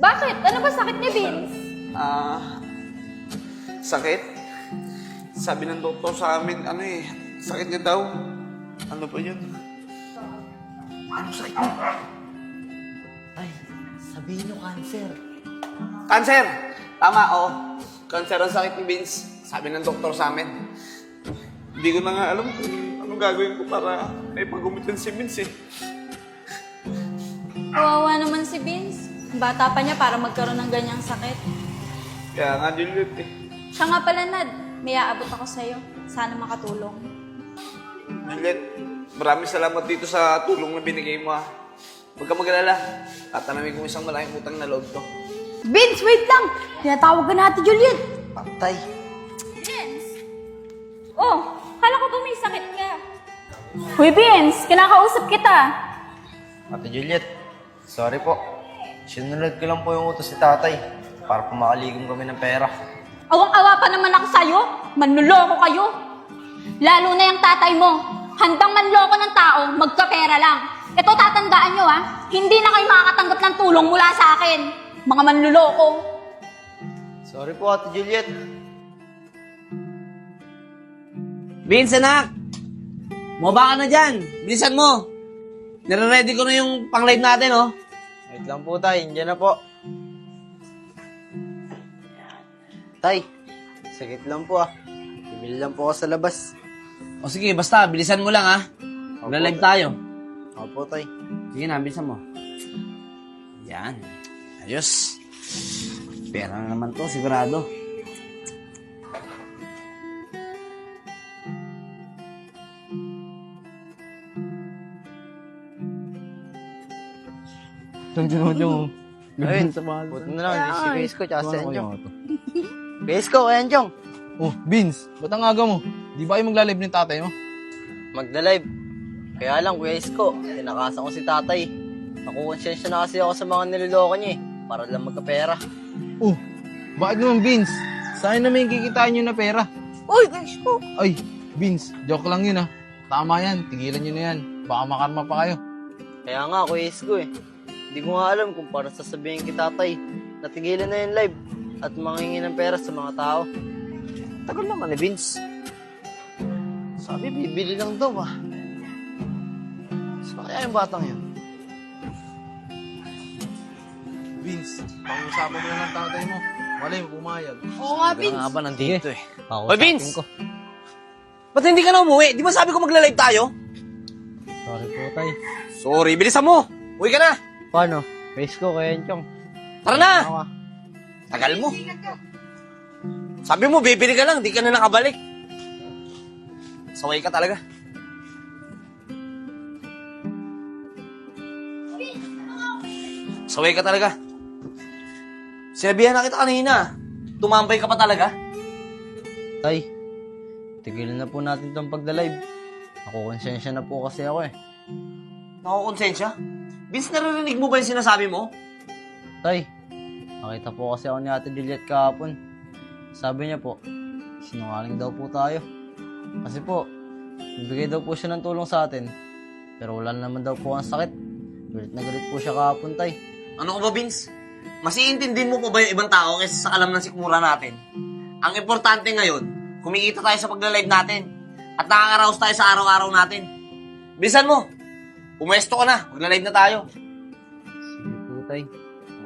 Bakit? Ano ba sakit ni Vince? Sakit? Sabi ng doktor sa amin, sakit niya daw. Ano ba yun? Ano sakit mo? Ay, sabihin nyo cancer. Cancer! Tama, oo. Cancer ang sakit ni Vince. Sabi ng doktor sa amin. Hindi ko na nga alam kung anong gagawin ko para may pagumitan si Vince eh. Kawawa naman si Vince. Bata pa niya para magkaroon ng ganyang sakit. Kaya nga, Juliet eh. Siya nga pala, Nad. May aabot ako sa'yo. Sana makatulong. Juliet, maraming salamat dito sa tulong na binigay mo ha. Huwag ka mag-alala. Tatanamin kong isang malaking utang na loob to. Vince, wait lang! Tinatawag ka natin, Juliet! Patay. Vince! Oh, kala ko ba may sakit ka? Hoy, Vince! Kinakausap kita. Ate Juliet, sorry po. Sinunod ko lang po yung utos si tatay para po makaligom kami ng pera. Awang-awa pa naman ako sa'yo. Manluloko kayo. Lalo na yung tatay mo. Handang manloko ng tao, magkapera lang. Ito tatandaan nyo hindi na kayo makakatanggap ng tulong mula sa akin. Mga manluloko. Sorry po, Ate Juliet. Vince, anak! Mababa ka na dyan. Bilisan mo. Nire-ready ko na yung pang-live natin, oh. Wait lang po, tay. Diyan na po. Tay, sakit lang po Bibili lang po ako sa labas. O sige, basta, bilisan mo lang, ha. Magla-live tayo. Opo, tay. Sige na, bilisan mo. Yan. Ayos. Pera na naman to, sigurado. Ayun, buti na lang. Si Grace ko, tsaka si Enjong. Grace ko, kaya Enjong. Oh, Vince, ba't ang aga mo? Di ba kayo magla-live ng tatay mo? Magda-live. Kaya lang, Kuya Isko, tinakasan ko si tatay. Nakukonsensya na kasi ako sa mga niloloko niya para lang magkapera. Oh, bakit naman Vince? Saan naman yung kikitain nyo na pera? Uy, guys ko! Ay, Vince, joke lang yun Tama yan, tigilan nyo na yan. Baka makarma pa kayo. Kaya nga, Kuya Isko Hindi ko nga alam kung para sasabihin kay tatay na tigilan na yung live at manghingi ng pera sa mga tao. Tagal naman ni Vince. Sabi, bibili lang daw Saan kaya yung batang yun? Vince, pag-usapan mo na ng tatay mo. Malay mo, pumayag. Oo nga, Vince! Nga ba nandito eh. Hoy, Vince! Ba't hindi ka na umuwi? Di ba sabi ko magla-live tayo? Sorry po, tay. Sorry, bilisan mo! Uwi ka na! Paano? Race ko, kaya Enchong. Tara na! Tagal mo. Sabi mo, bibili ka lang, di ka na nakabalik. Saway ka talaga. Saway ka talaga. Sinabihan na kita kanina. Tumambay ka pa talaga. Tay, tigilan na po natin itong pagda-live. Nakukonsensya na po kasi ako Nakukonsensya? Vince, naririnig mo ba yung sinasabi mo? Tay, nakita po kasi ako ni Ate Juliet kahapon. Sabi niya po, sinungaling daw po tayo. Kasi po, nagbigay daw po siya ng tulong sa atin. Pero wala naman daw po ang sakit. Galit na galit po siya kahapon, tay. Ano ko ba, Vince? Mas iintindihin mo pa ba yung ibang tao kaysa sa alam ng sikmura natin? Ang importante ngayon, kumikita tayo sa pagla-live natin. At nakakaraos tayo sa araw-araw natin. Bilisan mo! Pumesto ka na, magla-live na tayo. Sige po, tay.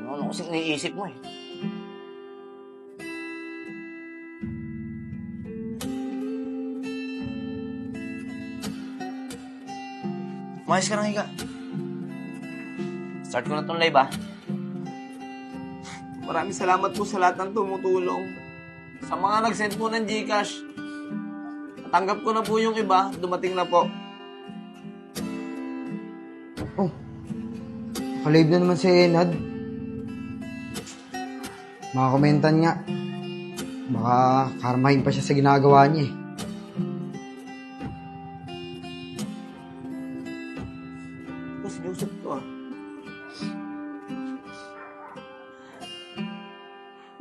Ano kasi iniisip mo eh? Umayos ka ng higa. Start ko na tong live Maraming salamat po sa lahat ng tumutulong. Sa mga nag-send po ng GCash. Natanggap ko na po yung iba. Dumating na po. Nakalive na naman si Enad. Mga komentan nga. Baka karmahin pa siya sa ginagawa niya Ito si Joseph to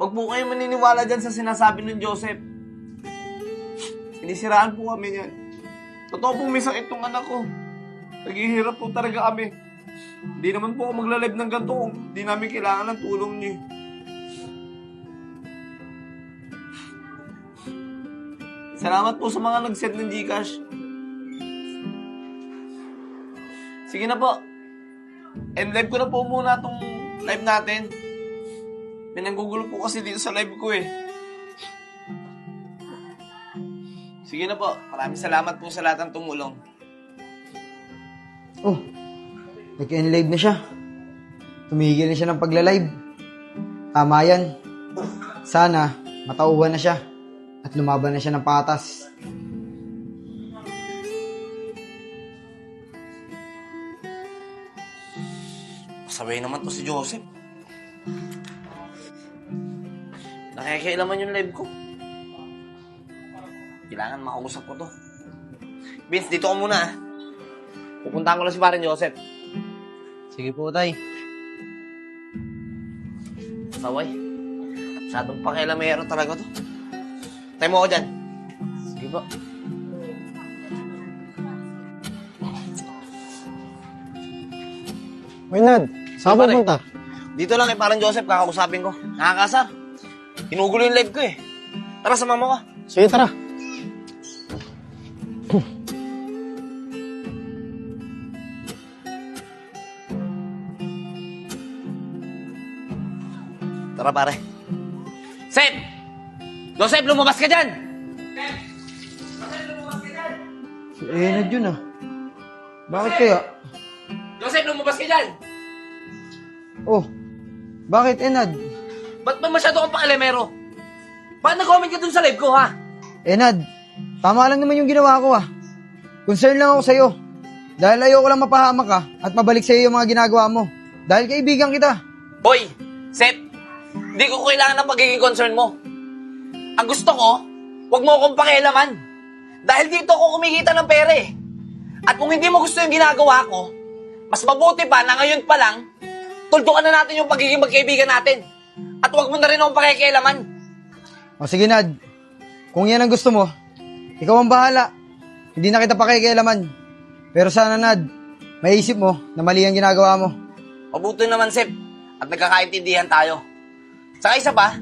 Huwag po kayo maniniwala dyan sa sinasabi ng Joseph. Sinisiraan po kami yan. Totoo po may sakit tong anak ko. Naghihirap po talaga kami. Hindi naman po ako magla-live ng ganito kung hindi namin kailangan ng tulong niyo. Salamat po sa mga nag-send ng Gcash. Sige na po. End live ko na po muna itong live natin. May nanggugulo po kasi dito sa live ko eh. Sige na po. Maraming salamat po sa lahat ng tumulong. Oh, nag-live na siya. Tumigil na siya ng pagla-live. Tama yan. Sana, matauhan na siya. At lumaban na siya ng patas. Sabay naman to si Joseph. Nakikialaman yung live ko. Kailangan makausap ko to. Vince, dito ka muna ah. Pupuntahan ko lang si Parang Joseph. Sige po, tay. Saway. Masyadong pakialamero talaga to. Tayo mo ako dyan. Sige po. Uy, Nad, saan Pare. pupunta? Dito lang kay Parang Joseph, kakausapin ko. Nakakasar. Hinugulo yung live ko eh. Tara, sama mo ka. Sige, tara. Tara, pare. Seth! Joseph, lumabas ka dyan! Si Enad yun ah. Bakit kaya? Joseph, lumabas ka dyan! Oh, bakit Enad? Ba't ba masyado kang pakialamero? Bakit nag-comment ka dun sa live ko, ha? Enad, tama lang naman yung ginawa ko ah. Concern lang ako sa'yo. Dahil ayoko lang mapahamak ka at mabalik sa'yo yung mga ginagawa mo. Dahil kaibigan kita. Hoy, Seth, hindi ko kailangan ng pagiging concern mo. Ang gusto ko, huwag mo akong pakialaman. Dahil dito ako kumikita ng pera eh. At kung hindi mo gusto yung ginagawa ko, mas mabuti pa na ngayon pa lang, tuldukan na natin yung pagiging magkaibigan natin. At huwag mo na rin akong pakikialaman. O sige Nad, kung yan ang gusto mo, ikaw ang bahala. Hindi na kita pakikialaman. Pero sana Nad, maisip mo na mali ang ginagawa mo. Mabuti naman, Sep. At nagkakaintindihan tayo. Saka isa pa,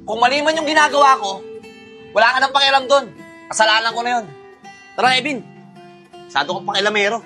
kung mali man yung ginagawa ko, wala ka nang pakialam doon. Kasalanan ko na yun. Tara, Evin. Sado kang pakialamero.